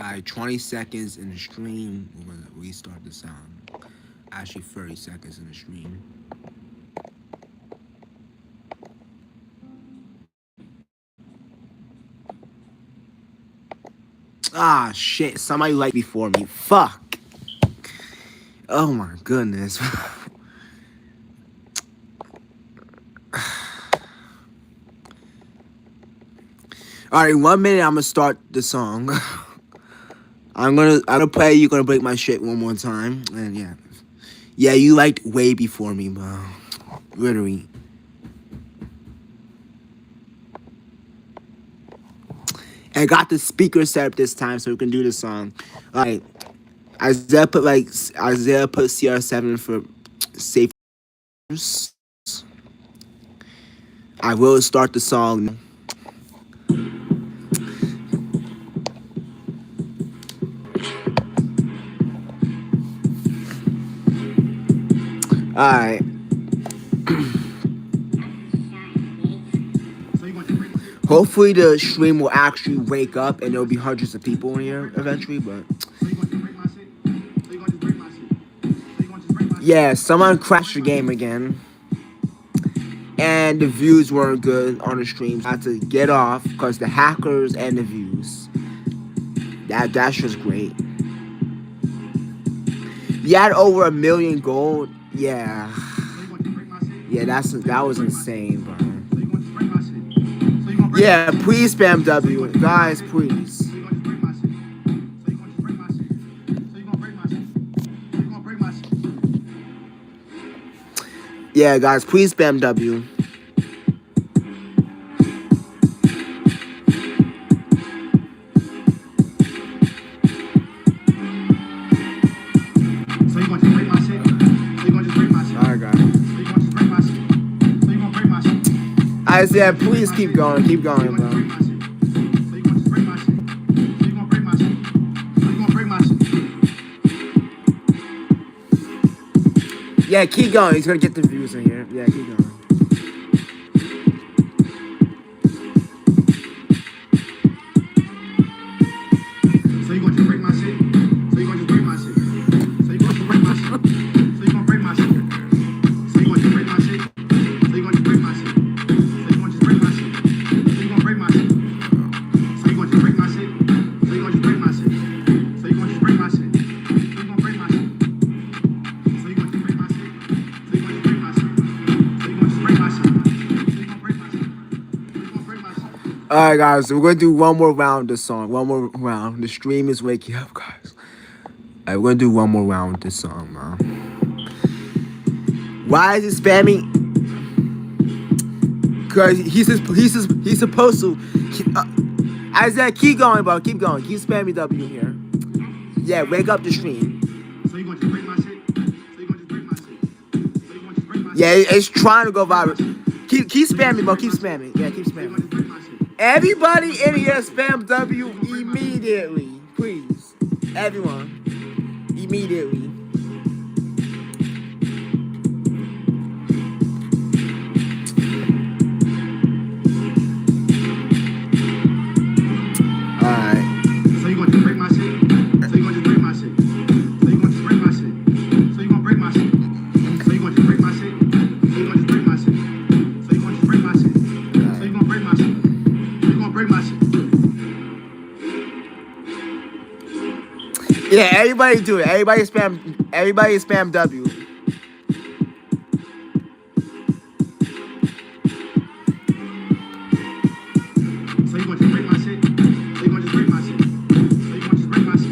Alright, 20 seconds in the stream. We're gonna restart the sound. Actually, 30 seconds in the stream. Ah, shit. Somebody liked before me. Fuck. Oh my goodness. Alright, 1 minute. I'm gonna start the song. I'm gonna play. You're gonna break my shit one more time, and yeah, yeah. You liked way before me, bro. Literally. And I got the speaker set up this time, so we can do the song. Alright, Isaiah put CR7 for safe. I will start the song. Alright. Hopefully the stream will actually wake up and there'll be hundreds of people in here eventually, but yeah, someone crashed the game again. And the views weren't good on the stream. So I had to get off because the hackers and the views. That's just great. You had over 1,000,000 gold. Yeah. Yeah, that was insane, bro. Yeah, please spam W. Guys, please. Yeah, guys, please spam W. I said, please keep going, bro. Yeah, keep going. He's gonna get the views in here. Yeah, keep going. So you gonna just break my shit? So you gonna just break my shit? So you gonna just break my shit? So you gonna break my shit? So you gonna just break my shit? So you gonna just break my shit? So you gonna just break my shit? So you gonna break my shit? So you gonna just break my shit? So you gonna just break my shit? So you gonna just break my shit? So you gonna break my shit? So you gonna just break my shit? So you gonna just break my shit? So you gonna just break my shit? So you gonna break my shit? So you gonna break my shit? Alright, guys, so we're gonna do one more round of this song. One more round. The stream is waking up, guys. Alright, we're gonna do one more round with this song, man. Why is it spamming? Cause he's supposed to. Isaiah, keep going, bro. Keep going. Keep spamming W here. Yeah, wake up the stream. So you gonna just break my shit? So you gonna just break my shit? So you gonna just break my shit? Yeah, it's trying to go viral. Keep spamming, bro. Keep spamming. Yeah, keep spamming. Everybody in here spam W immediately, please. Everyone, immediately. Alright. So you gonna just break my shit? So you gonna just break my shit? So you gonna just break my shit? So you gonna break my shit? So you gonna just break my shit? So you gonna just break my shit? So you gonna just break my shit? So you gonna break my shit? So you gonna break my shit? Yeah, everybody do it. Everybody spam W. So you gonna just break my shit? So you gonna just break my shit? So you gonna just break my shit? So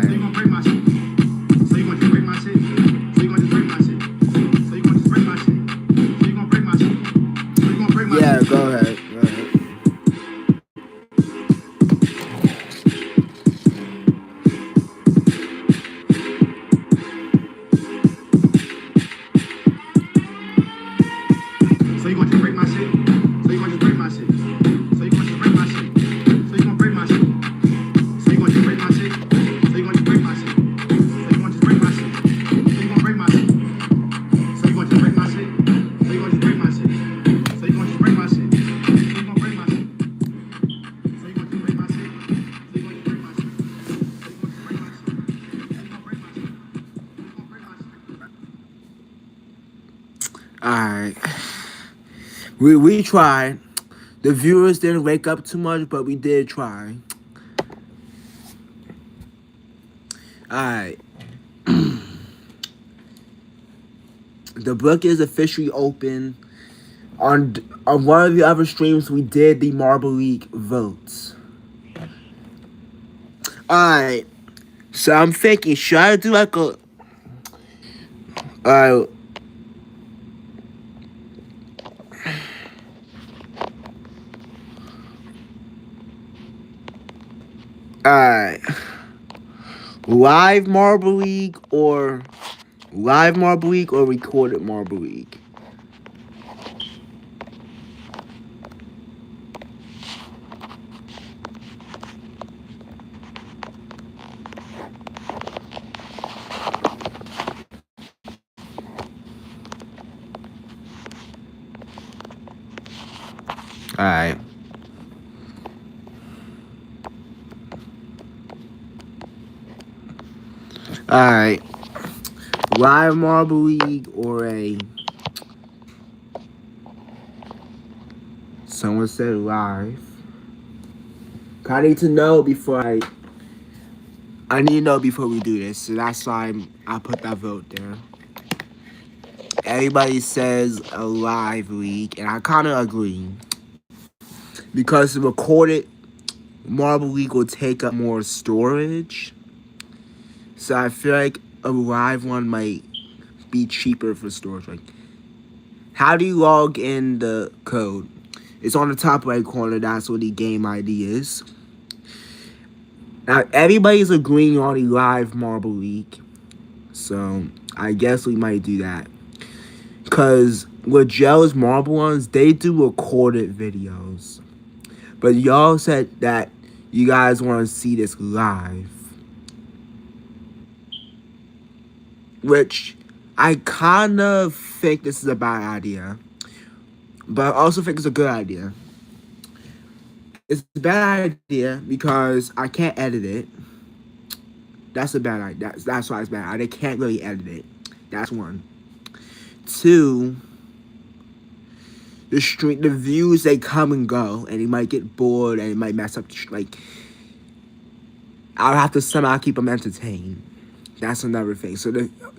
you gonna break my shit? So you gonna just break my shit? So you gonna just break my shit? So you gonna just break my shit? So you gonna break my shit? So you gonna break my shit? Yeah, go ahead. Go ahead. Alright. We tried. The viewers didn't wake up too much, but we did try. Alright. The book is officially open. On one of the other streams, we did the Marble League votes. Alright. So I'm thinking, should I do like a. Uh, Alright. Live Marble League or recorded Marble League? Alright. Alright. Live Marble League or a. Someone said live. I need to know before I need to know before we do this. So that's why I put that vote there. Everybody says a live league, and I kind of agree. Because the recorded Marble League will take up more storage. So I feel like a live one might be cheaper for storage. Like, how do you log in the code? It's on the top right corner. That's what the game ID is. Now, everybody's agreeing on a live Marble League. So, I guess we might do that. Because with Joe's Marble ones, they do recorded videos. But y'all said that you guys want to see this live. Which I kind of think this is a bad idea. But I also think it's a good idea. It's a bad idea because I can't edit it. That's a bad idea. That's why it's bad. I can't really edit it. That's one. Two, the views, they come and go, and you might get bored, and it might mess up. Like, I'll have to somehow keep them entertained. That's another thing. So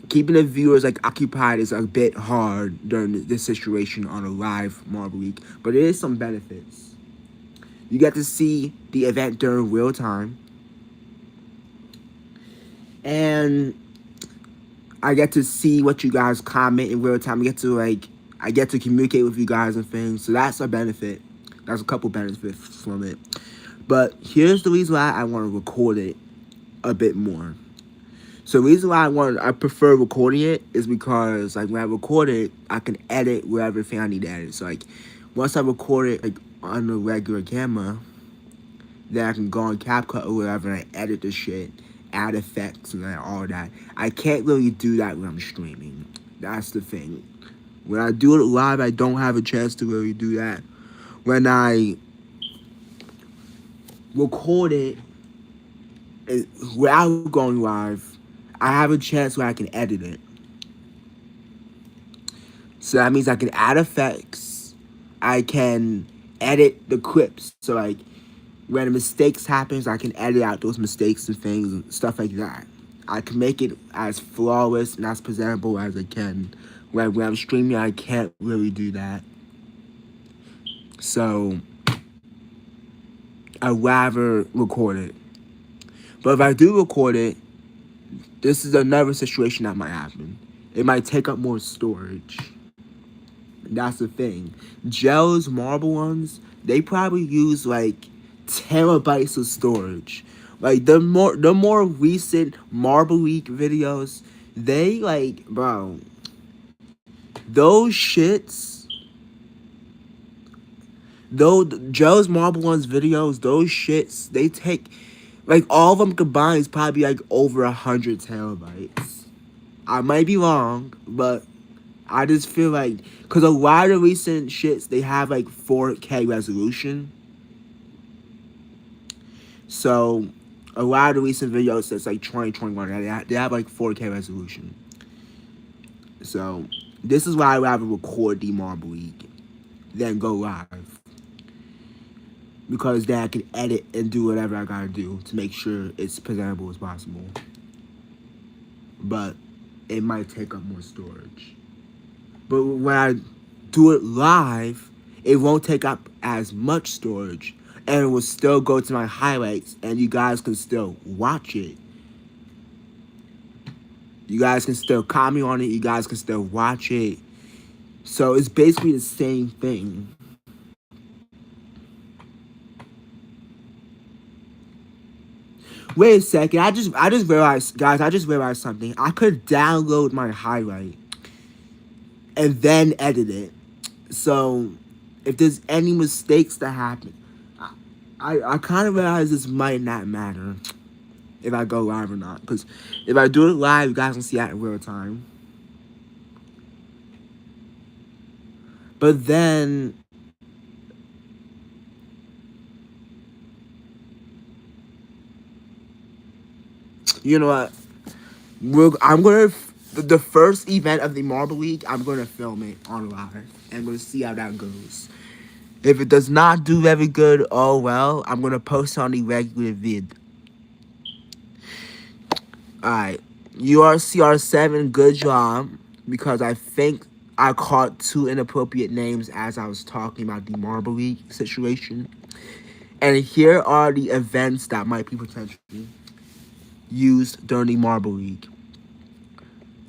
keeping the viewers like occupied is a bit hard during this situation on a live Marble League, but there is some benefits. You get to see the event during real time, and I get to see what you guys comment in real time. I get to communicate with you guys and things. So that's a benefit. There's a couple benefits from it. But here's the reason why I want to record it a bit more. So the reason why I prefer recording it is because like when I record it, I can edit wherever thing I need to edit. So like once I record it like on a regular camera, then I can go on CapCut or whatever and I edit the shit, add effects and all that. I can't really do that when I'm streaming. That's the thing. When I do it live, I don't have a chance to really do that. When I record it without going live, I have a chance where I can edit it. So that means I can add effects. I can edit the clips. So like when mistakes happens, I can edit out those mistakes and things and stuff like that. I can make it as flawless and as presentable as I can. When I'm streaming, I can't really do that. So I'd rather record it. But if I do record it, this is another situation that might happen. It might take up more storage. That's the thing. Gel's Marble ones, they probably use like terabytes of storage. Like the more recent Marble League videos, they like, bro, those shits, though Joe's Marble ones videos, those shits, they take like all of them combined is probably like over 100 terabytes. I might be wrong, but I just feel like because a lot of recent shits they have like 4K resolution. So a lot of recent videos that's like 2021 they have like 4K resolution. So This is why I rather record the Marble League than go live. Because then I can edit and do whatever I gotta do to make sure it's presentable as possible. But it might take up more storage. But when I do it live, it won't take up as much storage. And it will still go to my highlights and you guys can still watch it. You guys can still comment on it. You guys can still watch it. So it's basically the same thing. Wait a second. I just realized, guys. I just realized something. I could download my highlight and then edit it. So if there's any mistakes that happen, I kind of realize this might not matter if I go live or not. Because if I do it live, you guys can see that in real time. But then you know what? I'm gonna the first event of the Marble League. I'm gonna film it on live and I'm gonna see how that goes. If it does not do very good, oh well. I'm gonna post on the regular vid. Alright, URCR7, good job because I think I caught 2 inappropriate names as I was talking about the Marble League situation. And here are the events that might be potentially used during the Marble League.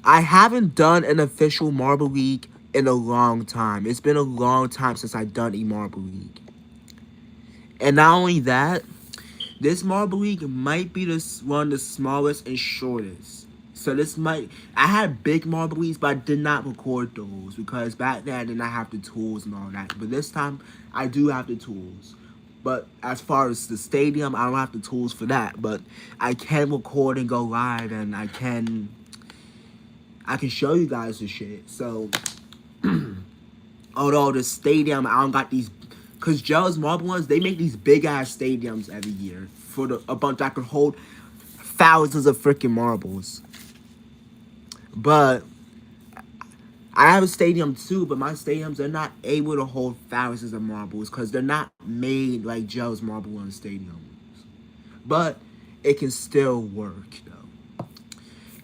I haven't done an official Marble League in a long time. It's been a long time since I've done a Marble League. And not only that, this Marble League might be one of the smallest and shortest. So I had big Marble Leagues, but I did not record those because back then I did not have the tools and all that. But this time, I do have the tools. But as far as the stadium, I don't have the tools for that. But I can record and go live, and I can show you guys the shit. So, although the stadium, I don't got these, cause Joe's Marble ones, they make these big ass stadiums every year for a bunch that could hold thousands of freaking marbles. But I have a stadium too, but my stadiums are not able to hold thousands of marbles because they're not made like Joe's Marble One stadiums. But it can still work though.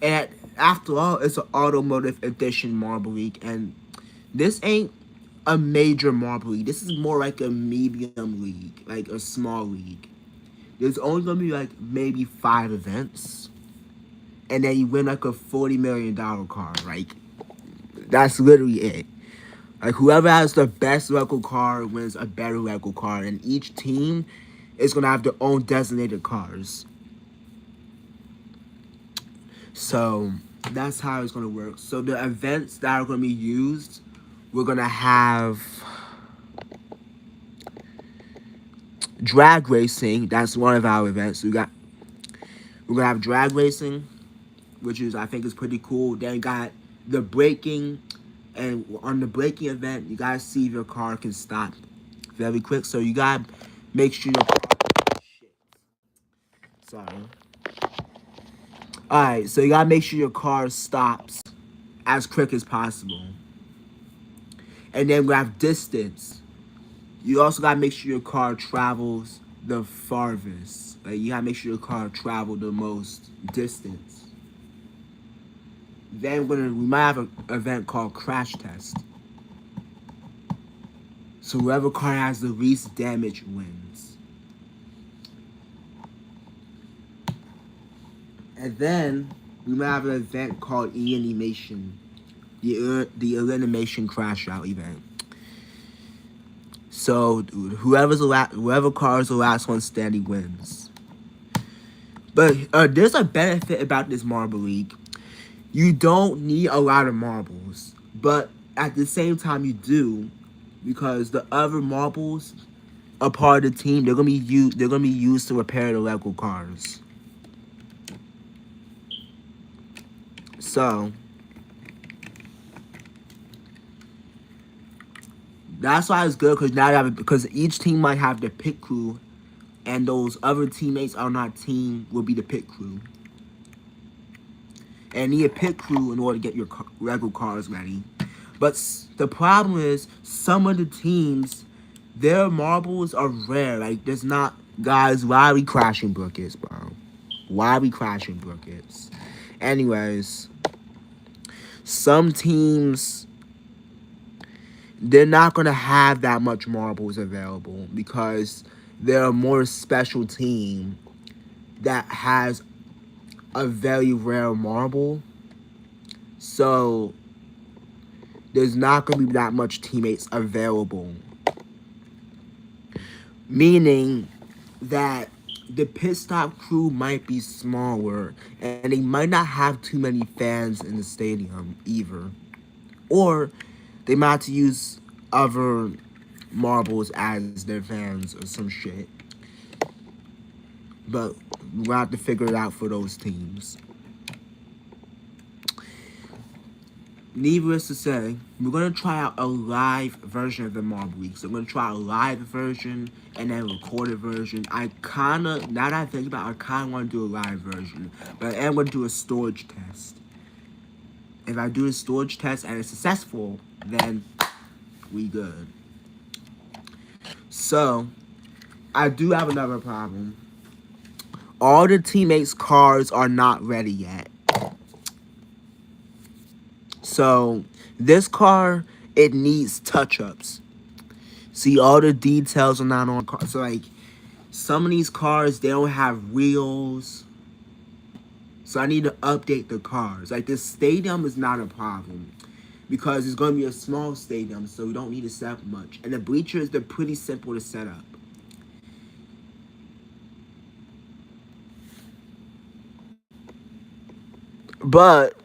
And after all, it's an automotive edition Marble League, and this ain't a major Marble League. This is more like a medium league, like a small league. There's only gonna be like maybe 5 events, and then you win like a $40 million car. Like, that's literally it. Like, whoever has the best local car wins a better local car, and each team is gonna have their own designated cars. So that's how it's gonna work. So the events that are gonna be used, we're gonna have drag racing. That's one of our events. We're gonna have drag racing, which is, I think, is pretty cool. Then you got the braking, and on the braking event, you gotta see if your car can stop very quick. So you gotta make sure your car. Shit. Sorry. Alright, so you gotta make sure your car stops as quick as possible. And then we have distance. You also gotta make sure your car travels the farthest. Like, you gotta make sure your car travel the most distance. Then we might have an event called crash test. So whoever car has the least damage wins. And then we might have an event called E-Animation. The elimination crash out event. So whoever car is the last one standing wins. But there's a benefit about this Marble League. You don't need a lot of marbles, but at the same time you do, because the other marbles are part of the team. They're gonna be used to repair the Lego cars. So that's why it's good, because each team might have the pit crew, and those other teammates on our team will be the pit crew. And you need a pit crew in order to get your Lego cars ready. But the problem is some of the teams, their marbles are rare. Like there's not guys. Why are we crashing Brookets, bro? Why are we crashing Brookets? Anyways, some teams they're not gonna have that much marbles available because they're a more special team that has a very rare marble. So there's not gonna be that much teammates available. Meaning that the pit stop crew might be smaller and they might not have too many fans in the stadium either. Or they might have to use other marbles as their fans or some shit. But we'll have to figure it out for those teams. Needless to say, we're gonna try out a live version of the Marble Week. So we're gonna try a live version and then a recorded version. Now that I think about it, I kinda wanna do a live version. But I am gonna do a storage test. If I do a storage test and it's successful, then we good. So, I do have another problem. All the teammates' cars are not ready yet. So, this car, it needs touch-ups. See, all the details are not on cars. So, like, some of these cars, they don't have wheels. So, I need to update the cars. Like, this stadium is not a problem because it's going to be a small stadium, so we don't need to set up much. And the bleachers, they're pretty simple to set up. But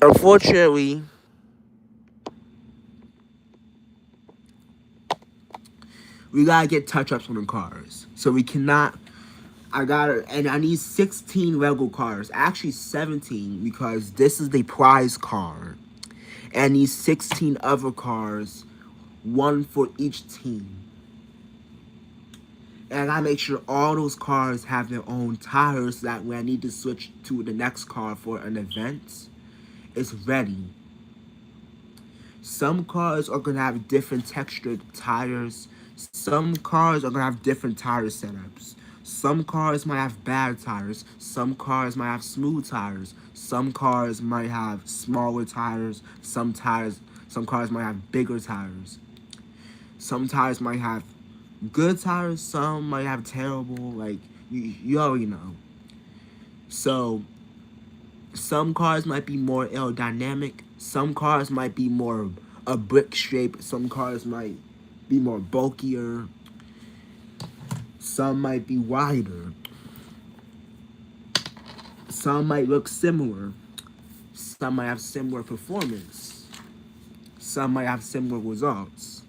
unfortunately, we gotta get touch-ups on the cars. So we cannot. And I need 16 Lego cars. Actually, 17 because this is the prize car. And I need 16 other cars, one for each team. And I gotta make sure all those cars have their own tires so that when I need to switch to the next car for an event, it's ready. Some cars are gonna have different textured tires. Some cars are gonna have different tire setups. Some cars might have bad tires. Some cars might have smooth tires. Some cars might have smaller tires. Some cars might have bigger tires. Some tires might have good tires. Some might have terrible. Like you already know. So some cars might be more aerodynamic. Some cars might be more a brick shape. Some cars might be more bulkier. Some might be wider. Some might look similar. Some might have similar performance. Some might have similar results.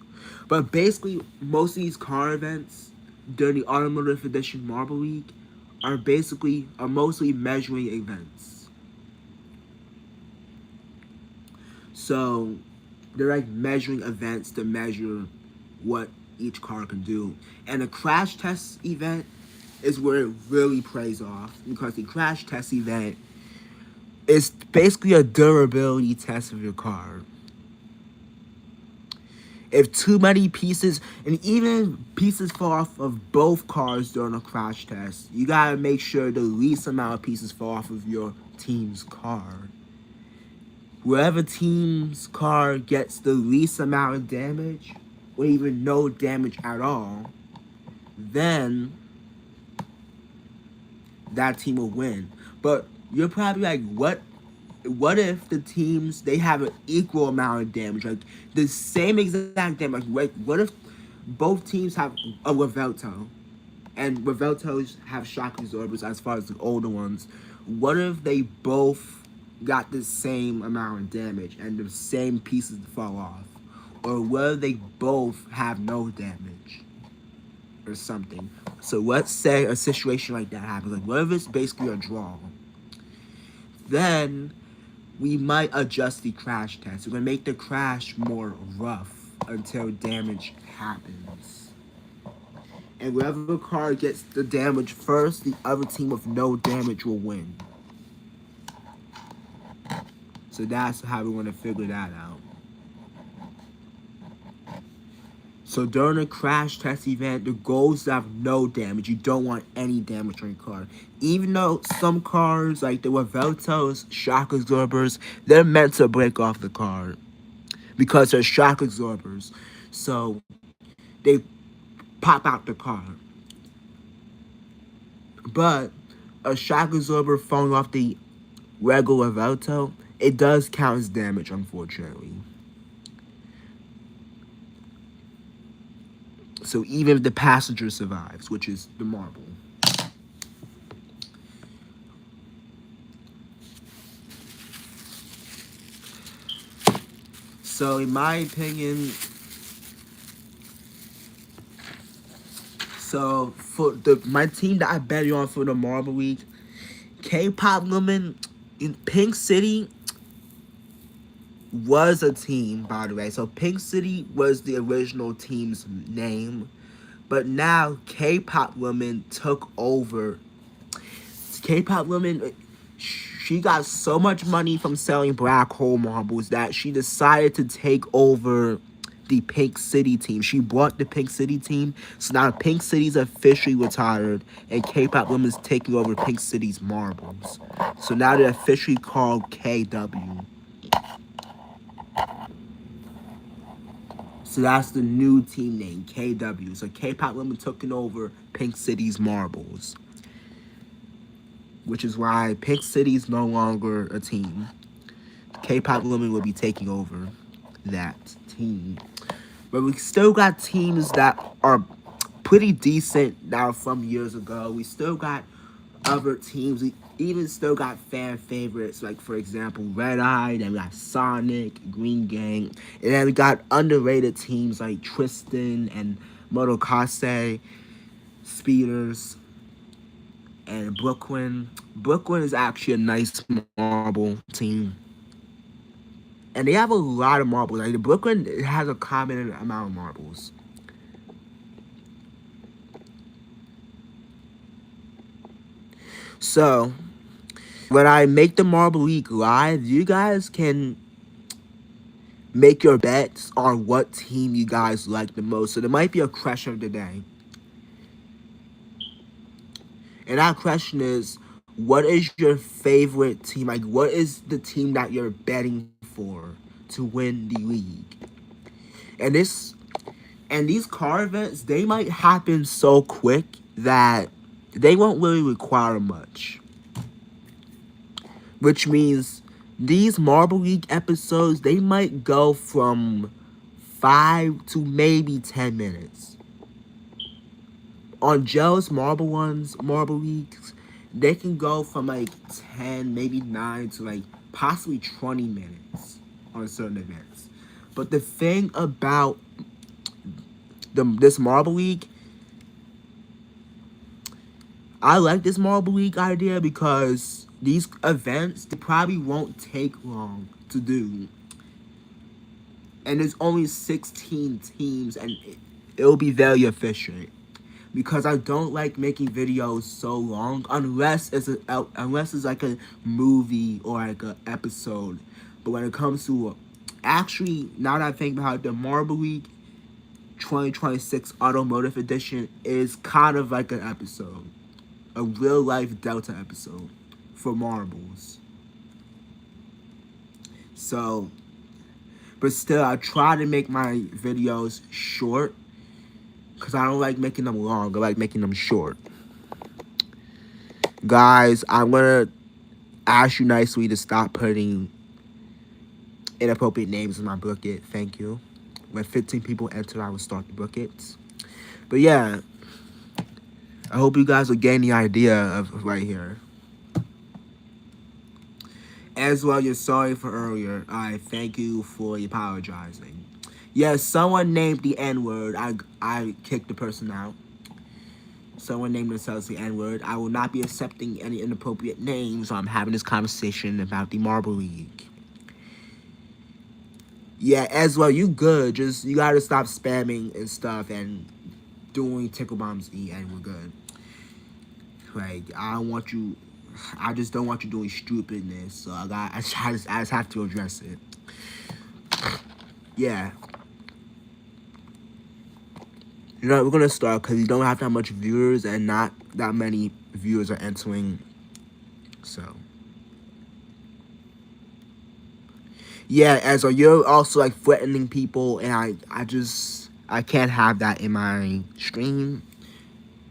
But basically, most of these car events during the Automotive Edition Marble Week are mostly measuring events. So they're like measuring events to measure what each car can do. And the crash test event is where it really plays off because the crash test event is basically a durability test of your car. If too many pieces, and even pieces fall off of both cars during a crash test, you gotta make sure the least amount of pieces fall off of your team's car. Whoever team's car gets the least amount of damage, or even no damage at all, then that team will win. But you're probably like, what if the teams, they have an equal amount of damage, like the same exact damage? Like, what if both teams have a Revelto, and Reveltos have shock absorbers as far as the older ones? What if they both got the same amount of damage and the same pieces fall off? Or what if they both have no damage or something? So let's say a situation like that happens. Like, what if it's basically a draw? Then we might adjust the crash test. We're gonna make the crash more rough until damage happens. And whoever car gets the damage first, the other team with no damage will win. So that's how we want to figure that out. So during a crash test event, the goal is to have no damage. You don't want any damage on your car. Even though some cars, like the Reveltos, shock absorbers, they're meant to break off the car because they're shock absorbers. So they pop out the car. But a shock absorber falling off the regular Revelto, it does count as damage, unfortunately. So even if the passenger survives, which is the marble. So in my opinion, so for my team that I bet on for the Marble Week, K-Pop Woman in Pink City was a team, by the way. So Pink City was the original team's name, but now K-Pop Woman took over. K-Pop Woman, she got so much money from selling black hole marbles that she decided to take over the Pink City team. She bought the Pink City team, so now Pink City's officially retired, and K-Pop Woman's taking over Pink City's marbles. So now they're officially called KW. So that's the new team name, KW. So K-Pop Woman taking over Pink City's marbles, which is why Pink City is no longer a team. K-Pop Woman will be taking over that team. But we still got teams that are pretty decent that are from years ago. We still got other teams. We even still got fan favorites, like, for example, Red Eye. Then we got Sonic, Green Gang. And then we got underrated teams like Tristan and Motokase, Speeders, and Brooklyn. Brooklyn is actually a nice marble team. And they have a lot of marbles. Like, the Brooklyn has a common amount of marbles. So, when I make the Marble League live, you guys can make your bets on what team you guys like the most. So there might be a question of the day. And that question is, what is your favorite team? Like, what is the team that you're betting for to win the league? And these car events, they might happen so quick that they won't really require much. Which means these Marble League episodes, they might go from 5 to maybe 10 minutes. On Joe's Marble Leagues, they can go from like 10, maybe 9 to like possibly 20 minutes on certain events. But the thing about this Marble League, I like this Marble League idea because these events, they probably won't take long to do. And there's only 16 teams, and it'll be very efficient. Because I don't like making videos so long unless it's like a movie or like an episode. But when it comes to actually, now that I think about it, the Marble League 2026 Automotive Edition is kind of like an episode, a real life Delta episode for marbles. So, but still, I try to make my videos short because I don't like making them long. I like making them short. Guys, I'm going to ask you nicely to stop putting inappropriate names in my Blooket. Thank you. When 15 people enter, I will start the Blookets. But yeah, I hope you guys will gain the idea of right here. As well, you're sorry for earlier. I thank you for apologizing. Yes, someone named the N-word. I kicked the person out. Someone named themselves the N-word. I will not be accepting any inappropriate names. I'm having this conversation about the Marble League. Yeah, as well, you good. Just, you gotta stop spamming and stuff and doing tickle bombs and we're good. Like, I don't want you I just don't want you doing stupidness. So I just have to address it. Yeah. You know, we're gonna start because you don't have that much viewers and not that many viewers are entering. So yeah, and so you're also like threatening people, and I can't have that in my stream.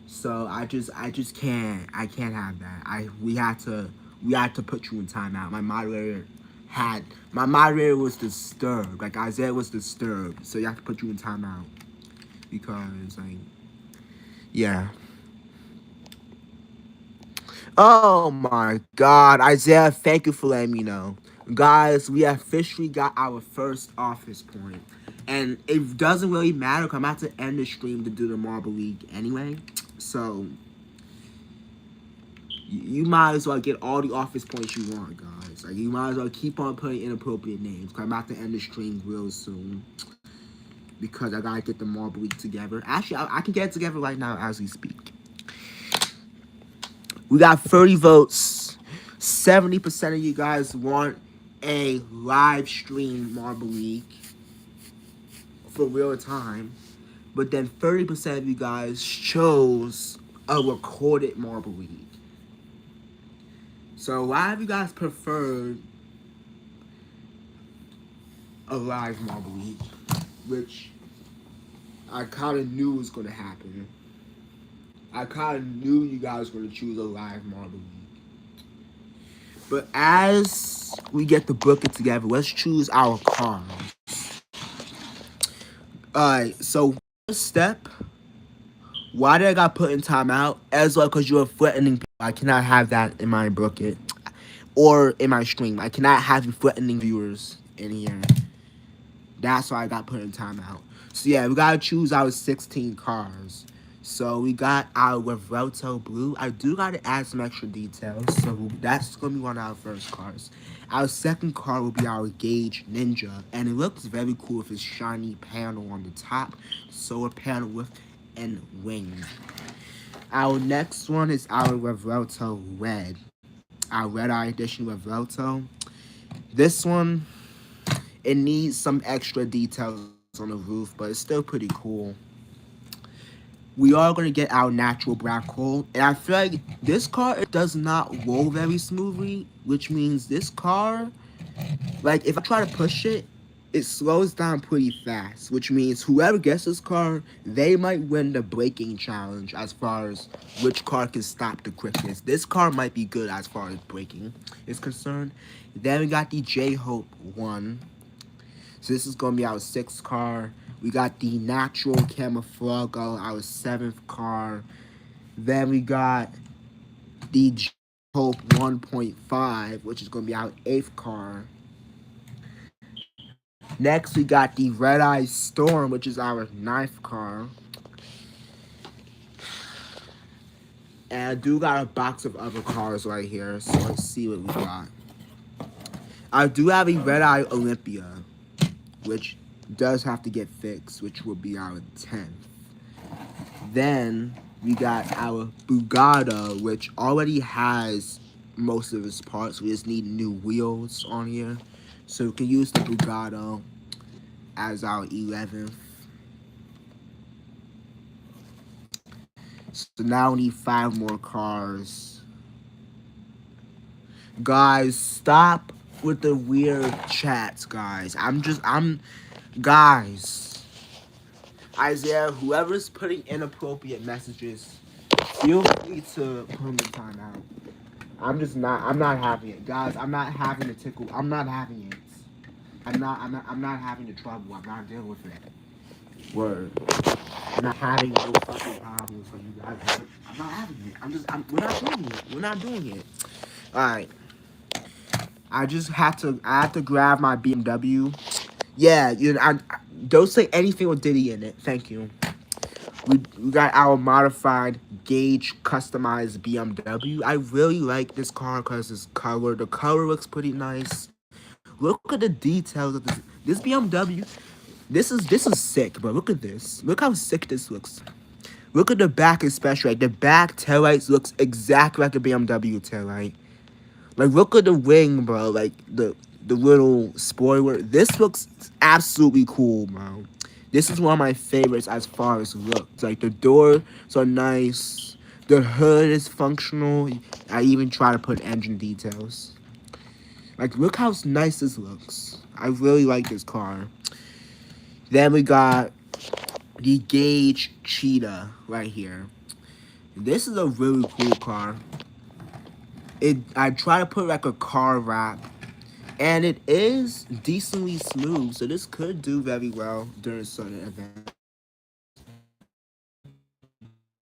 So I can't have that. We had to put you in timeout. My moderator was disturbed. Like Isaiah was disturbed, so you have to put you in timeout because like yeah. Oh my God, Isaiah, thank you for letting me know. Guys, we officially got our first office point. And it doesn't really matter because I'm about to end the stream to do the Marble League anyway. So, you might as well get all the office points you want, guys. Like, you might as well keep on putting inappropriate names because I'm about to end the stream real soon. Because I gotta get the Marble League together. Actually, I can get it together right now as we speak. We got 30 votes. 70% of you guys want a live stream Marble League for real time. But then 30% of you guys chose a recorded Marble League. So why have you guys preferred a live Marble League? Which I kind of knew was going to happen. I kind of knew you guys were going to choose a live Marble League. But as we get the Blooket together, let's choose our cars. Alright, so first step, why did I got put in timeout? As well, because you're threatening people. I cannot have that in my Blooket or in my stream. I cannot have you threatening viewers in here. That's why I got put in timeout. So yeah, we gotta choose our 16 cars. So we got our Revelto Blue. I do gotta add some extra details. So that's gonna be one of our first cars. Our second car will be our Gauge Ninja. And it looks very cool with its shiny panel on the top. Solar panel with and wing. Our next one is our Revelto Red. Our Red Eye Edition Revelto. This one, it needs some extra details on the roof, but it's still pretty cool. We are going to get our natural black hole, and I feel like this car, it does not roll very smoothly, which means this car, like if I try to push it, it slows down pretty fast, which means whoever gets this car, they might win the braking challenge as far as which car can stop the quickest. This car might be good as far as braking is concerned. Then we got the J-Hope 1. So this is going to be our 6th car. We got the Natural Camouflage, our 7th car. Then we got the J-Hope 1.5, which is going to be our 8th car. Next, we got the Red Eye Storm, which is our 9th car. And I do got a box of other cars right here, so let's see what we got. I do have a Red Eye Olympia, which does have to get fixed, which will be our 10th. Then we got our Bugatti, which already has most of its parts. We just need new wheels on here. So we can use the Bugatti as our 11th. So now we need 5 more cars. Guys, stop with the weird chats, guys. Guys. Isaiah, whoever's putting inappropriate messages, feel free to put them in timeout. I'm not having it. Guys, I'm not having the tickle. I'm not having it. I'm not having the trouble. I'm not dealing with it. Word. I'm not having no fucking problems for you guys. I'm not having it. We're not doing it. We're not doing it. Alright. I have to grab my BMW. Yeah, don't say anything with Diddy in it. Thank you. We got our modified gauge customized BMW. I really like this car because it's color. The color looks pretty nice. Look at the details of this BMW. This is sick, bro. Look at this. Look how sick this looks. Look at the back especially. Like, the back taillights looks exactly like a BMW taillight. Like, look at the wing, bro. Like, the little spoiler. This looks absolutely cool, bro. This is one of my favorites as far as looks. Like, the doors are nice. The hood is functional. I even try to put engine details. Like, look how nice this looks. I really like this car. Then we got the Gauge Cheetah right here. This is a really cool car. I try to put like a car wrap, and it is decently smooth, so this could do very well during certain events.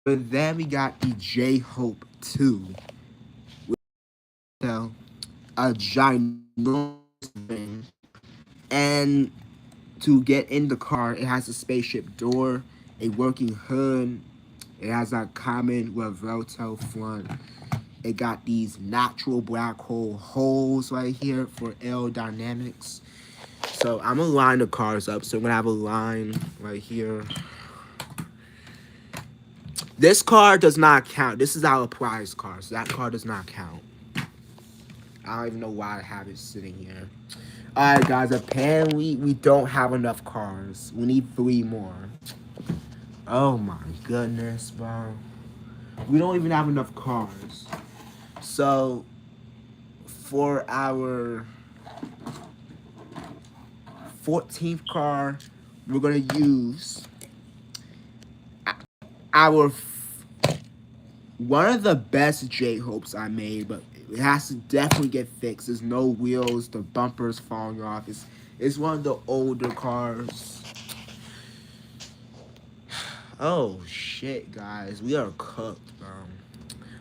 But then we got the J Hope 2, so a ginormous thing. And to get in the car, it has a spaceship door, a working hood. It has a common Revelto front. It got these natural black hole holes right here for aerodynamics. So I'm gonna line the cars up. So I'm gonna have a line right here. This car does not count. This is our prize car, so that car does not count. I don't even know why I have it sitting here. Alright guys, apparently we don't have enough cars. We need 3 more. Oh my goodness, bro. We don't even have enough cars. So for our 14th car, we're gonna use our one of the best J Hopes I made, but it has to definitely get fixed. There's no wheels, the bumper's falling off. It's one of the older cars. Oh shit, guys, we are cooked, bro.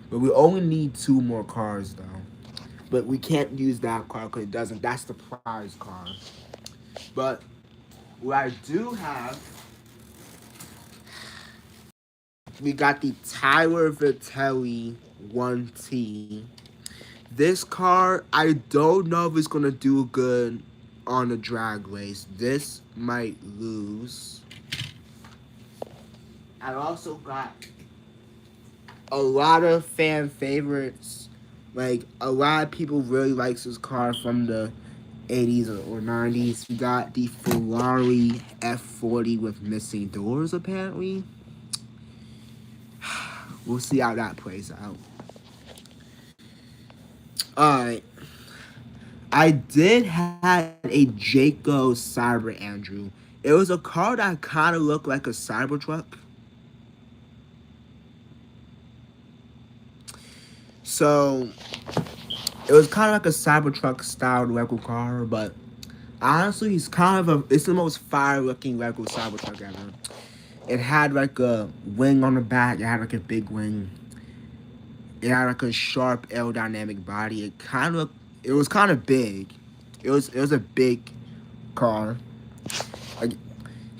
But we only need 2 more cars though. But we can't use that car because it doesn't. That's the prize car. But what I do have, we got the Tyler Vitelli 1T. This car, I don't know if it's gonna do good on a drag race. This might lose. I also got a lot of fan favorites. Like, a lot of people really likes this car from the 80s or 90s. We got the Ferrari F40 with missing doors, apparently. We'll see how that plays out. Alright. I did have a Jayco Cyber Andrew. It was a car that kind of looked like a Cybertruck. So, it was kind of like a Cybertruck styled Lego car, but honestly, it's the most fire looking Lego Cybertruck ever. It had like a wing on the back, it had like a big wing. It had like a sharp aerodynamic body. It was kind of big. It was a big car. Like,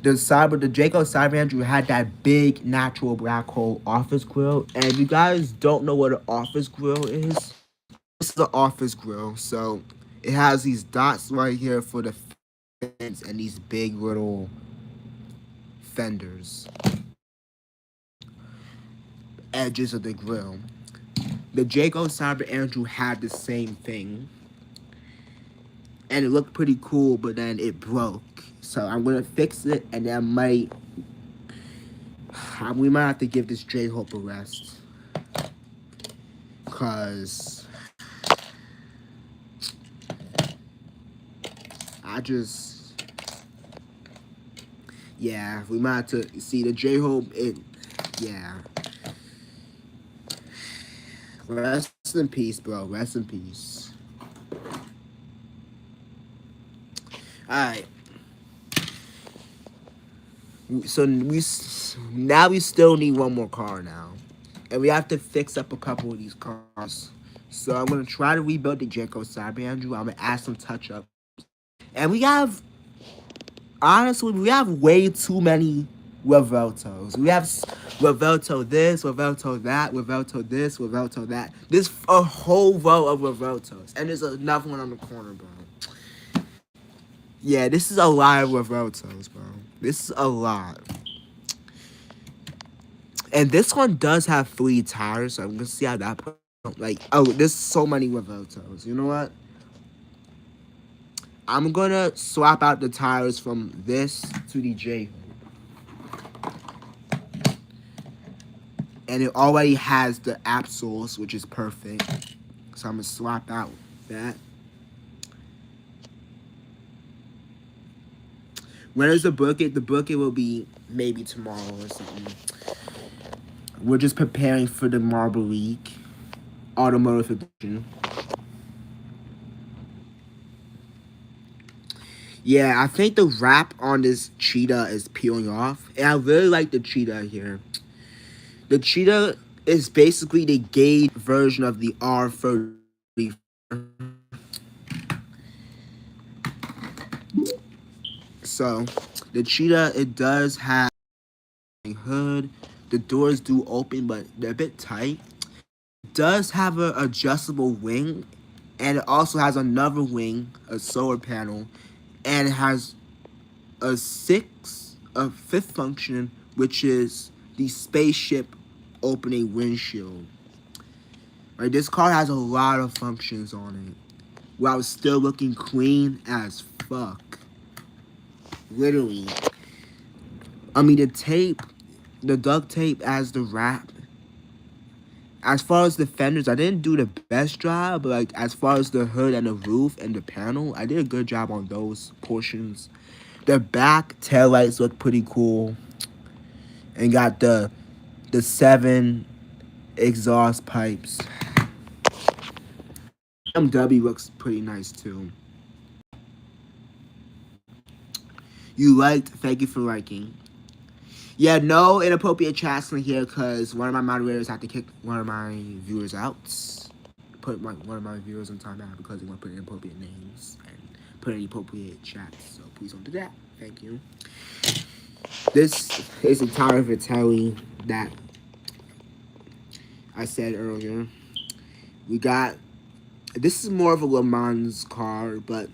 the Jayco Cyber Andrew had that big natural black hole office grill. And if you guys don't know what an office grill is, this is an office grill. So it has these dots right here for the fence and these big little fenders, edges of the grill. The Jayco Cyber Andrew had the same thing, and it looked pretty cool, but then it broke. So I'm gonna fix it, and then we might have to give this J Hope a rest, cause we might have to see the J Hope. Yeah. Rest in peace, bro. Rest in peace. Alright. So now we still need 1 more car now. And we have to fix up a couple of these cars. So I'm going to try to rebuild the Jayco Cyber Andrew. I'm going to add some touch-ups. And honestly, we have way too many Reveltos. We have Revelto this, Revelto that, Revelto this, Revelto that. There's a whole row of Reveltos. And there's another one on the corner, bro. Yeah, this is a lot of Reveltos, bro. This is a lot. And this one does have 3 tires, so I'm gonna see how that like. Oh, there's so many Revoltos. You know what? I'm gonna swap out the tires from this to the J, and it already has the app source, which is perfect. So I'm gonna swap out that. When is the Blooket? The Blooket will be maybe tomorrow or something. We're just preparing for the Marble League Automotive Edition. Yeah, I think the wrap on this cheetah is peeling off. And I really like the cheetah here. The cheetah is basically the gauge version of the R30. So, the cheetah, it does have a hood. The doors do open, but they're a bit tight. It does have an adjustable wing, and it also has another wing, a solar panel, and it has a fifth function, which is the spaceship opening windshield. Right, this car has a lot of functions on it, while still looking clean as fuck. Literally. I mean, the duct tape as the wrap. As far as the fenders, I didn't do the best job, but like as far as the hood and the roof and the panel, I did a good job on those portions. The back taillights look pretty cool, and got the 7 exhaust pipes. BMW looks pretty nice too. You liked? Thank you for liking. Yeah, no inappropriate chats in here because one of my moderators had to kick one of my viewers out. Put one of my viewers on timeout because they want to put inappropriate names and put inappropriate chats. So please don't do that. Thank you. This is the Tower of Italy that I said earlier. We got. This is more of a Le Mans car, but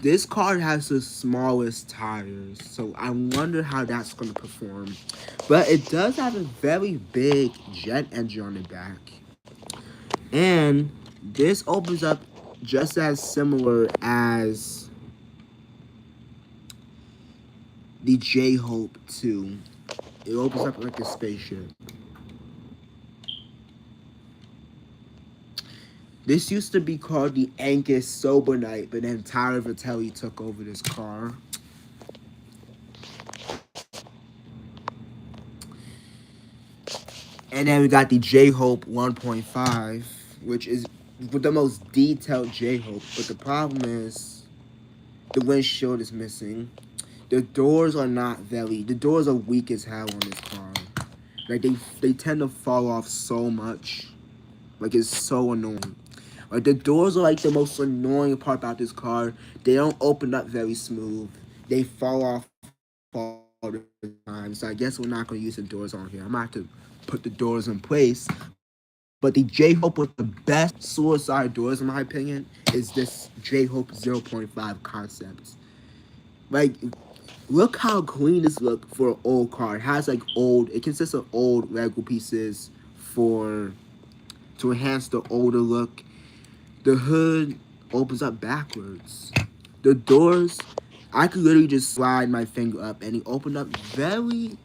this car has the smallest tires, so I wonder how that's going to perform. But it does have a very big jet engine on the back. And this opens up just as similar as the J-Hope 2. It opens up like a spaceship. This used to be called the Angus Sober Night, but then Tyler Vitelli took over this car. And then we got the J-Hope 1.5, which is the most detailed J-Hope. But the problem is the windshield is missing. The doors are the doors are weak as hell on this car. Like they tend to fall off so much. Like it's so annoying. Like the doors are like the most annoying part about this car. They don't open up very smooth. They fall off all the time. So I guess we're not gonna use the doors on here. I'm gonna have to put the doors in place. But the J-Hope with the best suicide doors, in my opinion, is this J-Hope 0.5 concept. Like, look how clean this look for an old car. It has like it consists of old Lego pieces to enhance the older look. The hood opens up backwards. The doors, I could literally just slide my finger up and they open up pretty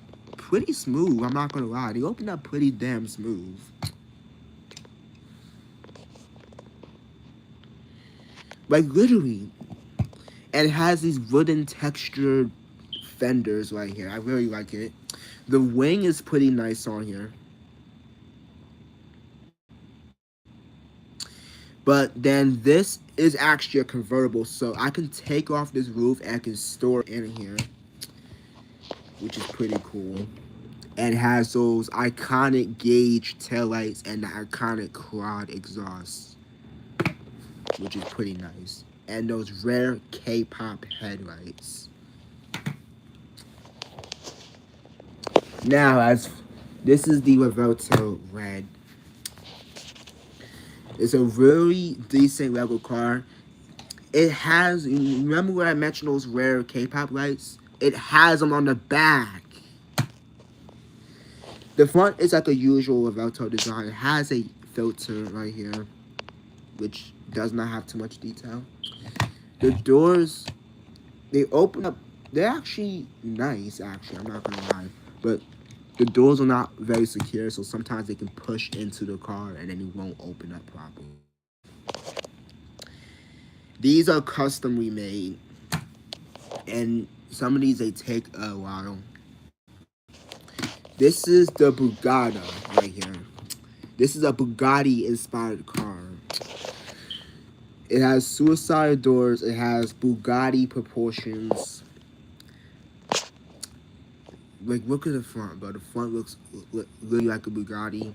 smooth. I'm not gonna lie. They open up pretty damn smooth. Like literally. And it has these wooden textured fenders right here. I really like it. The wing is pretty nice on here. But then this is actually a convertible, so I can take off this roof and I can store it in here, which is pretty cool. And it has those iconic gauge taillights and the iconic quad exhaust, which is pretty nice. And those rare K-pop headlights. Now, this is the Revolto Red. It's a really decent Lego car. It has, remember when I mentioned those rare K-pop lights? It has them on the back. The front is like a usual Velto design. It has a filter right here, which does not have too much detail. The doors, they open up. They're actually nice, actually. I'm not gonna lie. But the doors are not very secure, so sometimes they can push into the car and then it won't open up properly. These are custom remade, and some of these they take a while. This is the Bugatti right here. This is a Bugatti inspired car. It has suicide doors. It has Bugatti proportions. Like, look at the front, bro. The front looks really like a Bugatti.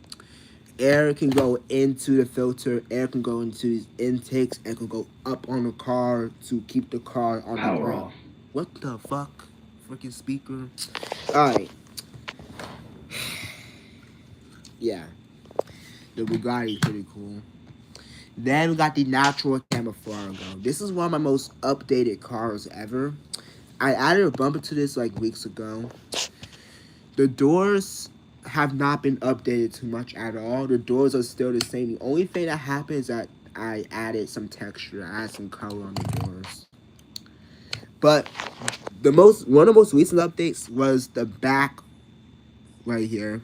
Air can go into the filter. Air can go into these intakes and can go up on the car to keep the car on the ground. What the fuck? Freaking speaker. Alright. Yeah. The Bugatti is pretty cool. Then we got the natural camouflage. This is one of my most updated cars ever. I added a bumper to this like weeks ago. The doors have not been updated too much at all. The doors are still the same. The only thing that happened is that I added some texture. I added some color on the doors. But one of the most recent updates was the back right here.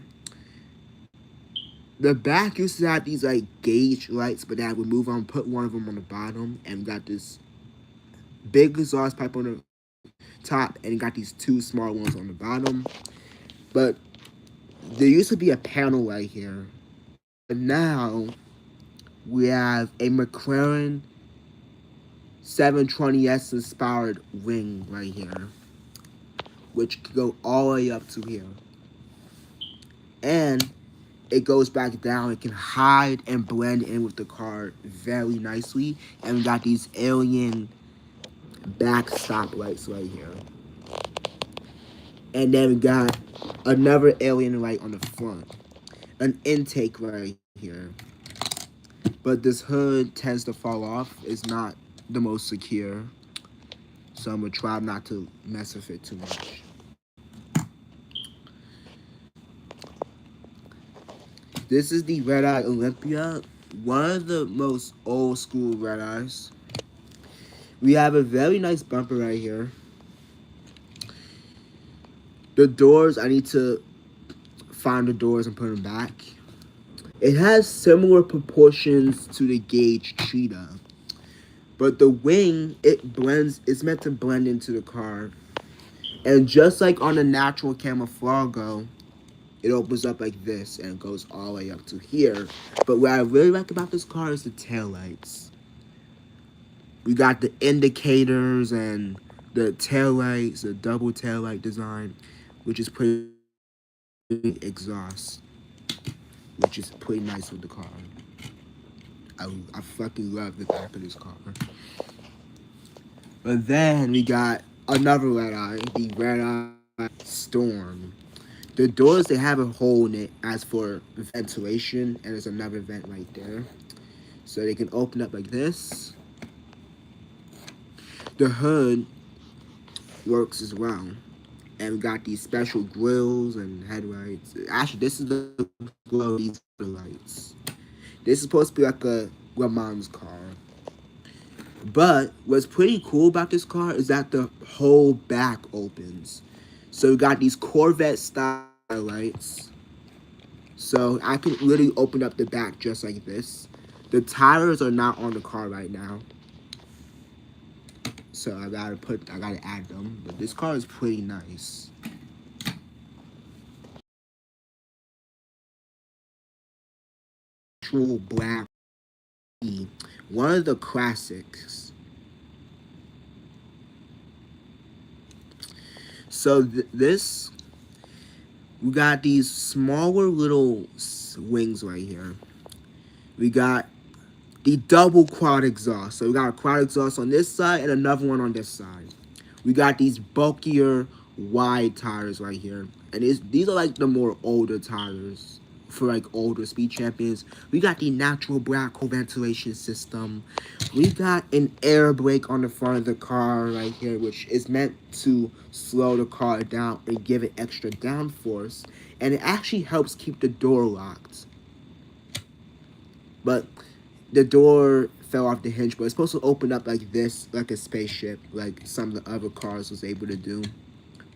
The back used to have these like gauge lights, but I would move on, put one of them on the bottom, and we got this big exhaust pipe on the top, and got these two small ones on the bottom. But there used to be a panel right here. But now we have a McLaren 720S inspired wing right here, which can go all the way up to here. And it goes back down. It can hide and blend in with the car very nicely. And we got these alien back stop lights right here. And then we got another alien light on the front. An intake right here. But this hood tends to fall off. It's not the most secure. So I'm going to try not to mess with it too much. This is the Red Eye Olympia. One of the most old school red eyes. We have a very nice bumper right here. The doors, I need to find the doors and put them back. It has similar proportions to the Gauge Cheetah. But the wing, it's meant to blend into the car. And just like on the natural camouflage, it opens up like this and goes all the way up to here. But what I really like about this car is the taillights. We got the indicators and the taillights, the double taillight design, which is pretty exhaust, which is pretty nice with the car. I fucking love the back of this car. But then we got another red eye, the Red Eye Storm. The doors, they have a hole in it as for ventilation, and there's another vent right there. So they can open up like this. The hood works as well. And we got these special grills and headlights. Actually, this is the glow of these lights. This is supposed to be like a Le Mans car. But what's pretty cool about this car is that the whole back opens. So we got these Corvette style lights. So I can literally open up the back just like this. The tires are not on the car right now. So I gotta add them. But this car is pretty nice. Actual black, one of the classics. So this, we got these smaller little wings right here. We got the double quad exhaust. So we got a quad exhaust on this side and another one on this side. We got these bulkier wide tires right here. And these are like the more older tires for like older speed champions. We got the natural black hole ventilation system. We got an air brake on the front of the car right here, which is meant to slow the car down and give it extra downforce. And it actually helps keep the door locked. But the door fell off the hinge, but it's supposed to open up like this, like a spaceship, like some of the other cars was able to do.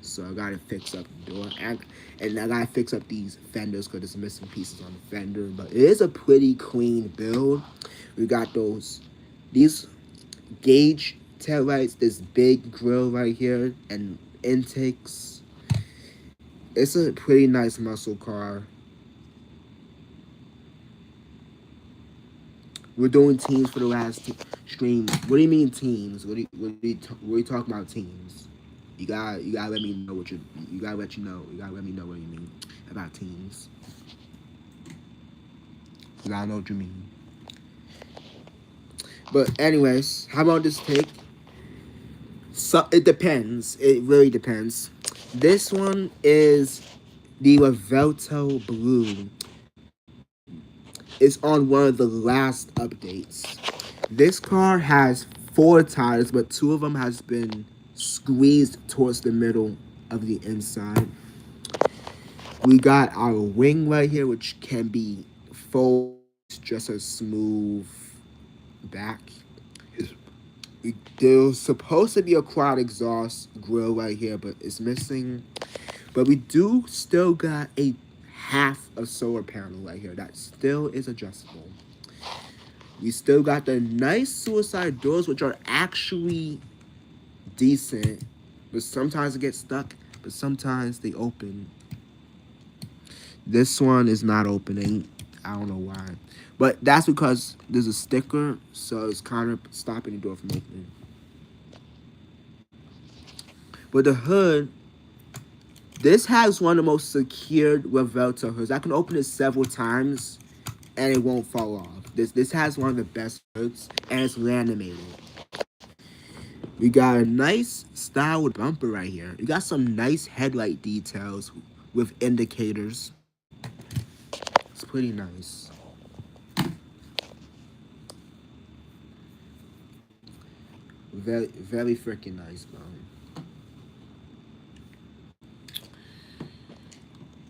So I gotta fix up the door, and I gotta fix up these fenders because there's missing pieces on the fender. But it is a pretty clean build. We got these gauge taillights, this big grill right here, and intakes. It's a pretty nice muscle car. We're doing teams for the last stream. What do you mean teams? What are you talking about teams? You gotta let me know what you gotta let me know what you mean about teams. Cause I know what you mean. But anyways, how about this take? So it depends. It really depends. This one is the Revelto Blue. It's on one of the last updates. This car has 4 tires, but 2 of them has been squeezed towards the middle of the inside. We got our wing right here, which can be folded just a smooth back. There's supposed to be a quad exhaust grill right here, but it's missing. But we do still got a half a solar panel right here that still is adjustable. We still got the nice suicide doors, which are actually decent, but sometimes it gets stuck, but sometimes they open. This one is not opening. I don't know why. But that's because there's a sticker, so it's kind of stopping the door from opening. But the hood, this has one of the most secured Revelto hoods. I can open it several times and it won't fall off. This has one of the best hoods and it's laminated. We got a nice styled bumper right here. We got some nice headlight details with indicators. It's pretty nice. Very freaking nice, bro.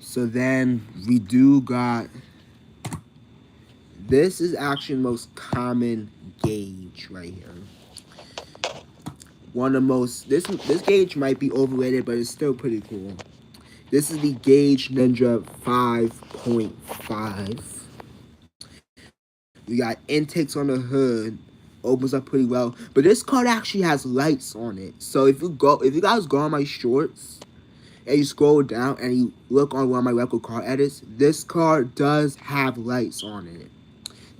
So then we do got, this is actually the most common gauge right here. One of the most, this gauge might be overrated, but it's still pretty cool. This is the Gauge Ninja 5.5. We got intakes on the hood, opens up pretty well. But this card actually has lights on it. So if you guys go on my shorts and you scroll down and you look on one of my record card edits, this card does have lights on it.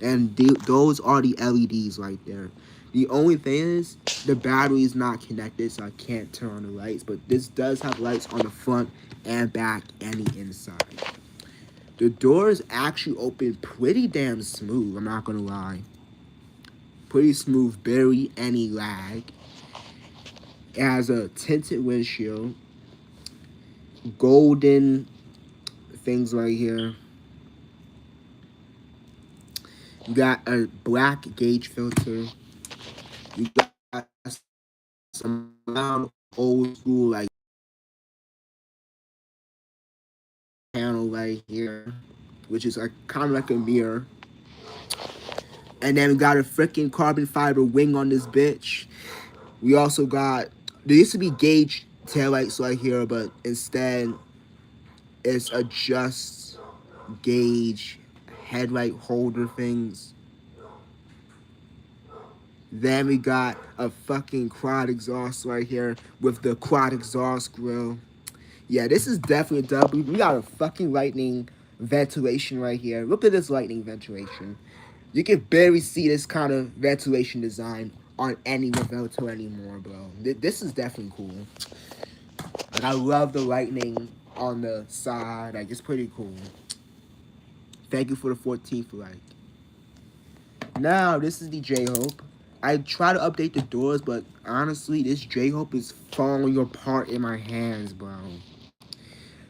And those are the LEDs right there. The only thing is the battery is not connected, so I can't turn on the lights. But this does have lights on the front and back and the inside. The doors actually open pretty damn smooth, I'm not gonna lie. Pretty smooth, barely any lag. It has a tinted windshield. Golden things right here. You got a black gauge filter. You got some old school like panel right here, which is like kind of like a mirror. And then we got a freaking carbon fiber wing on this bitch. We also got, there used to be gauge taillights right here, but instead it's a just gauge headlight holder things. Then we got a fucking quad exhaust right here with the quad exhaust grill. Yeah, this is definitely a W. We got a fucking lightning ventilation right here. Look at this lightning ventilation. You can barely see this kind of ventilation design on any Revelto anymore, bro. This is definitely cool. Like, I love the lightning on the side. Like, it's pretty cool. Thank you for the 14th like. Now, this is the J-Hope. I try to update the doors, but honestly, this J-Hope is falling apart in my hands, bro.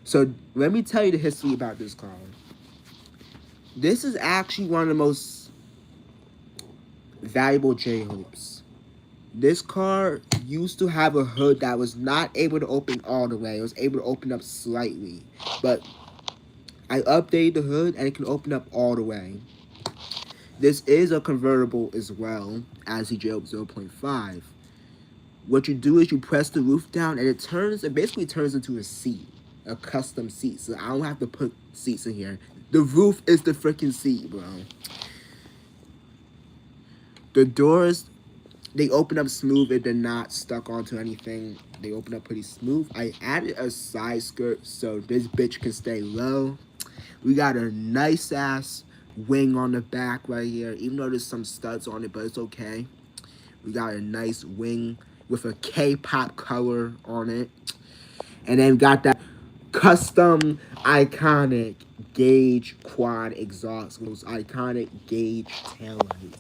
So, let me tell you the history about this car. This is actually one of the most valuable J hopes. This car used to have a hood that was not able to open all the way. It was able to open up slightly. But I updated the hood and it can open up all the way. This is a convertible as well as the J Hope 0.5. What you do is you press the roof down and it basically turns into a seat. A custom seat. So I don't have to put seats in here. The roof is the freaking seat, bro. The doors, they open up smooth and they're not stuck onto anything. They open up pretty smooth. I added a side skirt so this bitch can stay low. We got a nice ass wing on the back right here, even though there's some studs on it, but it's okay. We got a nice wing with a K-pop color on it. And then we got that custom iconic gauge quad exhaust, those iconic gauge taillights.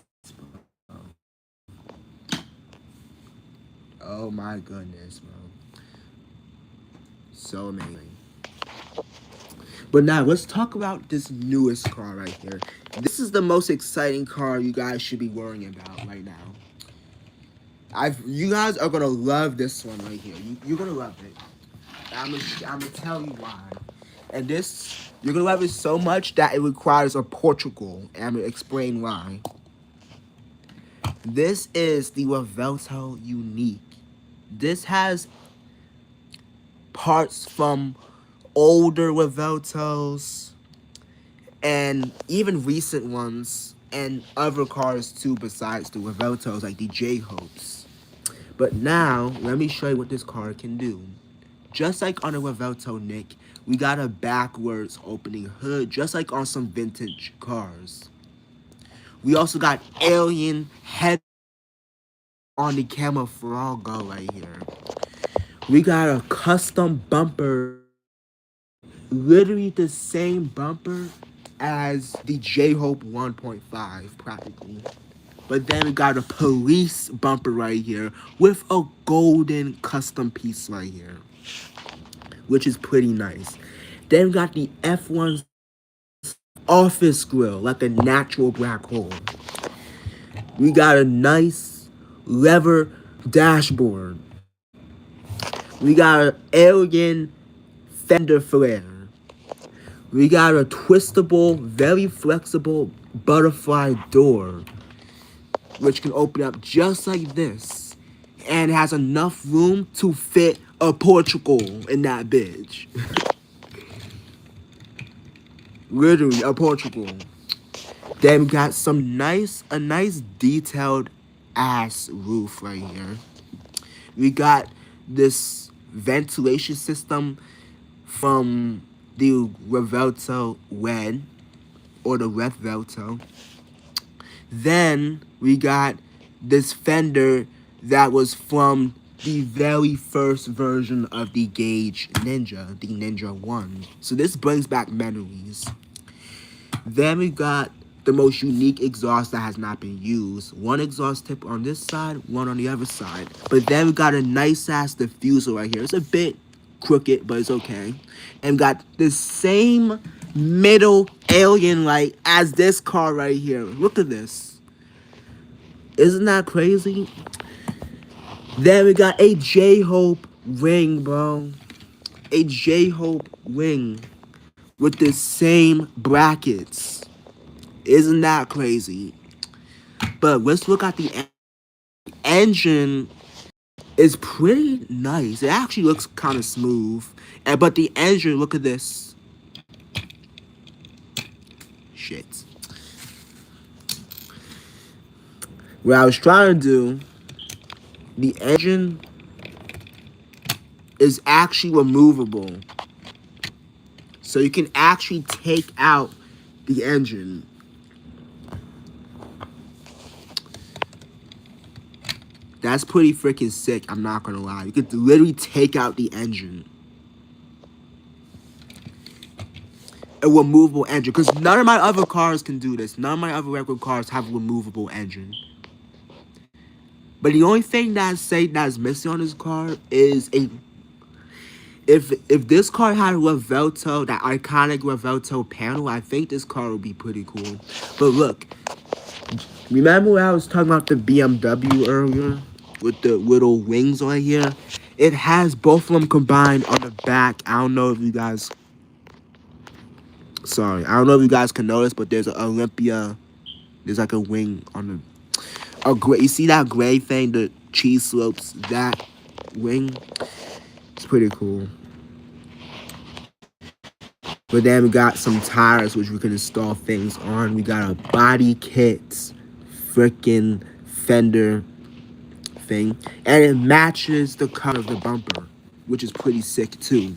Oh my goodness, bro. So amazing. But now let's talk about this newest car right here. This is the most exciting car you guys should be worrying about right now. You guys are gonna love this one right here. You're gonna love it. I'm gonna tell you why. And this, you're gonna love it so much that it requires a Portugal. And I'm gonna explain why. This is the Revelto Unique. This has parts from older Reveltos and even recent ones and other cars too besides the Reveltos like the J-Hopes. But now, let me show you what this car can do. Just like on a Revelto Nick, we got a backwards opening hood, just like on some vintage cars. We also got alien head on the camera Froggo right here. We got a custom bumper, literally the same bumper as the J-Hope 1.5 practically. But then we got a police bumper right here with a golden custom piece right here, which is pretty nice. Then we got the F1 office grill, like a natural black hole. We got a nice leather dashboard. We got an alien fender flare. We got a twistable, very flexible butterfly door, which can open up just like this. And has enough room to fit a Portugal in that bitch. Literally, a Portugal. Then we got a nice detailed ass roof right here. We got this ventilation system from the Revelto Red, or the Revelto. Then we got this fender that was from the very first version of the Gauge Ninja, the Ninja 1. So this brings back memories. Then we got the most unique exhaust that has not been used. One exhaust tip on this side, one on the other side. But then we got a nice ass diffuser right here. It's a bit crooked, but it's okay. And we got the same middle alien light as this car right here. Look at this. Isn't that crazy? Then we got a J-Hope ring, bro. A J-Hope ring with the same brackets. Isn't that crazy? But let's look at the engine. Is pretty nice. It actually looks kind of smooth. But the engine, look at this. Shit. What I was trying to do, the engine is actually removable. So you can actually take out the engine. That's pretty freaking sick, I'm not gonna lie. You could literally take out the engine. A removable engine. Because none of my other cars can do this. None of my other regular cars have a removable engine. But the only thing that I say that's missing on this car is if this car had Revelto, that iconic Revelto panel, I think this car would be pretty cool. But look, remember when I was talking about the BMW earlier with the little wings on here? It has both of them combined on the back. I don't know if you guys. Sorry, I don't know if you guys can notice, but there's an Olympia. There's like a wing on the. A gray. You see that gray thing? The cheese slopes. That wing. It's pretty cool. But then we got some tires which we can install things on. We got a body kit, freaking fender thing, and it matches the color of the bumper, which is pretty sick too.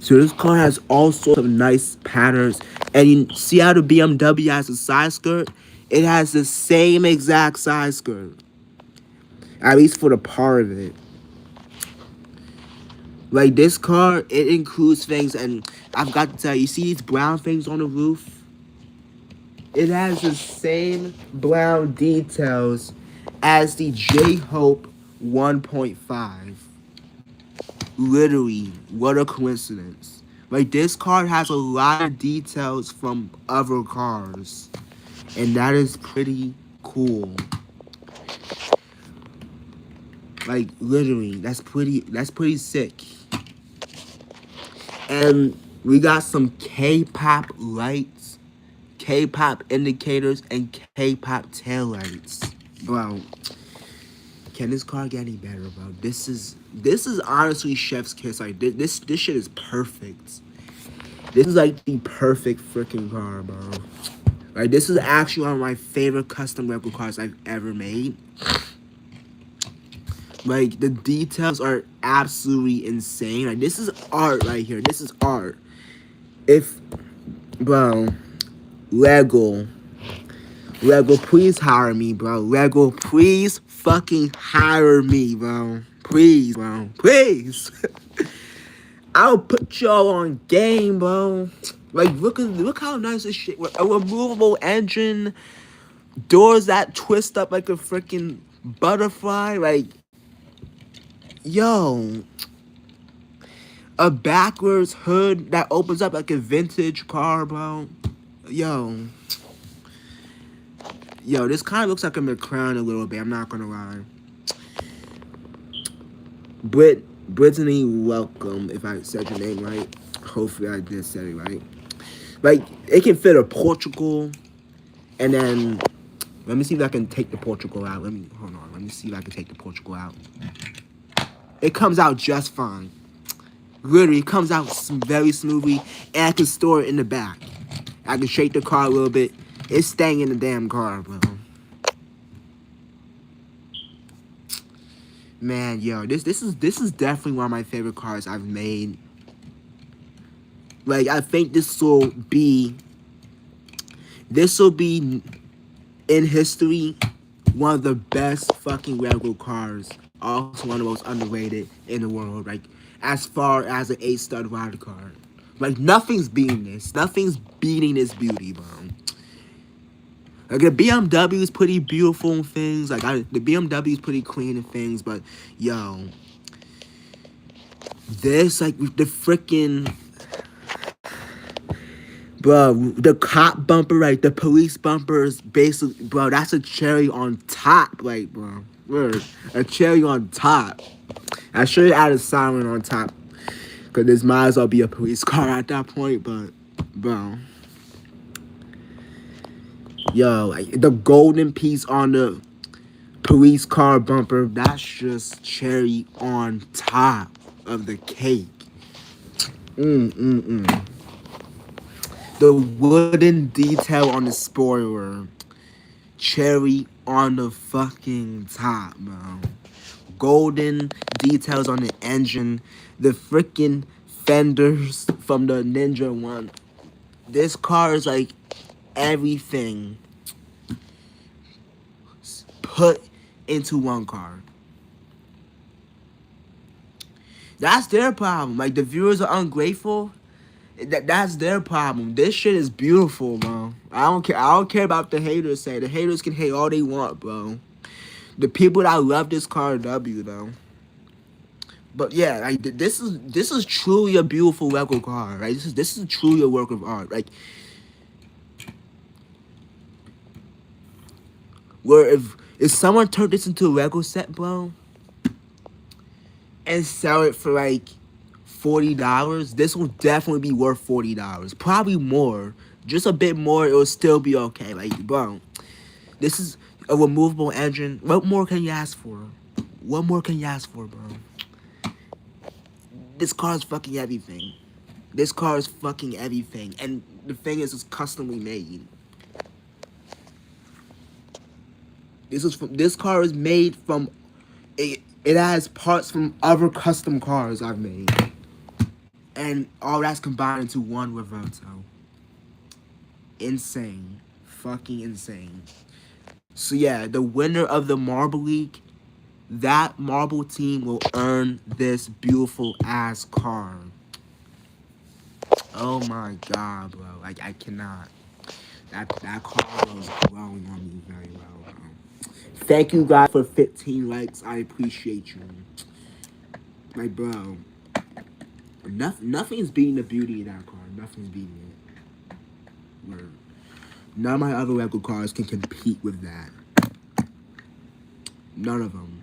So this car has all sorts of nice patterns, and you see how the BMW has a side skirt? It has the same exact side skirt, at least for the part of it. Like this car, it includes things, and I've got to tell you, see these brown things on the roof? It has the same brown details as the J-Hope 1.5. Literally, what a coincidence. Like this car has a lot of details from other cars, and that is pretty cool. Like literally, that's pretty sick. And we got some K-pop lights, K-pop indicators, and K-pop taillights. Bro, can this car get any better, bro? This is honestly chef's kiss. Like this shit is perfect. This is like the perfect freaking car, bro. Like this is actually one of my favorite custom replica cars I've ever made. Like the details are absolutely insane. Like this is art right here. This is art. If, bro, Lego, please hire me, bro. Lego, please fucking hire me, bro. Please, bro. Please. I'll put y'all on game, bro. Like look how nice this shit. A removable engine, doors that twist up like a freaking butterfly. Like, yo, a backwards hood that opens up like a vintage car, bro. Yo, this kind of looks like a McLaren a little bit. I'm not gonna lie. Brittany, welcome. If I said your name right, hopefully I did say it right. Like it can fit a Portugal, and then let me see if I can take the Portugal out. Hold on. Let me see if I can take the Portugal out. It comes out just fine. Literally, it comes out very smoothly, and I can store it in the back. I can shake the car a little bit. It's staying in the damn car, bro. Man, yo, this is definitely one of my favorite cars I've made. Like, I think this will be in history one of the best fucking regular cars. Also one of the most underrated in the world. Like, as far as an 8-stud ride car. Like, nothing's beating this. Nothing's beating this beauty, bro. Like, the BMW is pretty beautiful and things. Like, the BMW is pretty clean and things. But, yo, this, like, the freaking, bro, the cop bumper, right? The police bumper is basically, bro, that's a cherry on top. Like, bro, word, a cherry on top. I should add a siren on top. Because this might as well be a police car at that point. But, bro, yo, the golden piece on the police car bumper, that's just cherry on top of the cake. The wooden detail on the spoiler, cherry on the fucking top, bro. Golden details on the engine, the freaking fenders from the Ninja one. This car is like everything put into one car. That's their problem. Like, the viewers are ungrateful. That's their problem. This shit is beautiful, bro. I don't care about the haters say. The haters can hate all they want, bro. The people that love this car are W, though. But yeah, like this is truly a beautiful Lego car, right? This is truly a work of art. Like, where if someone turned this into a Lego set, bro, and sell it for like $40, this will definitely be worth $40. Probably more, just a bit more. It will still be okay. Like, bro, this is a removable engine. What more can you ask for? What more can you ask for, bro? This car is fucking everything. This car is fucking everything. And the thing is, it's customly made. This car is made from it has parts from other custom cars I've made. And all that's combined into one Reverto. Insane. Fucking insane. So yeah, the winner of the Marble League, that Marble team will earn this beautiful ass car. Oh my god, bro. Like, I cannot. That car was growing on me very well, bro. Thank you guys for 15 likes. I appreciate you. Like, bro, nothing's beating the beauty of that car. Nothing's beating it. Word. None of my other Lego cars can compete with that. None of them.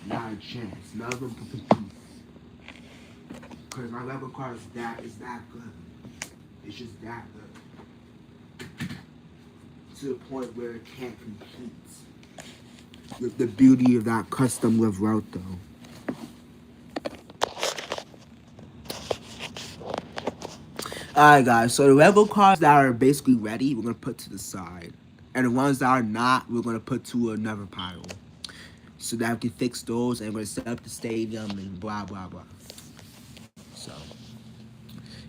Not a chance. None of them can compete. Because my Lego car is that good. It's just that good. To the point where it can't compete with the beauty of that custom Reverto. Alright guys, so the Lego cars that are basically ready, we're going to put to the side. And the ones that are not, we're going to put to another pile. So that we can fix those and we're going to set up the stadium and blah, blah, blah. So,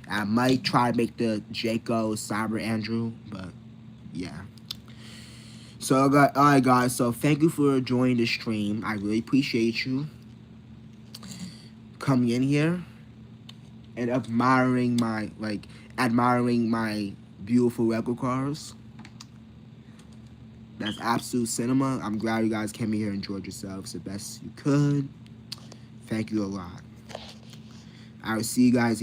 I might try to make the Jaco Cyber Andrew, but yeah. So, alright guys, so thank you for joining the stream. I really appreciate you coming in here and admiring my beautiful Lego cars. That's absolute cinema. I'm glad you guys came in here and enjoyed yourselves the best you could. Thank you a lot. I will see you guys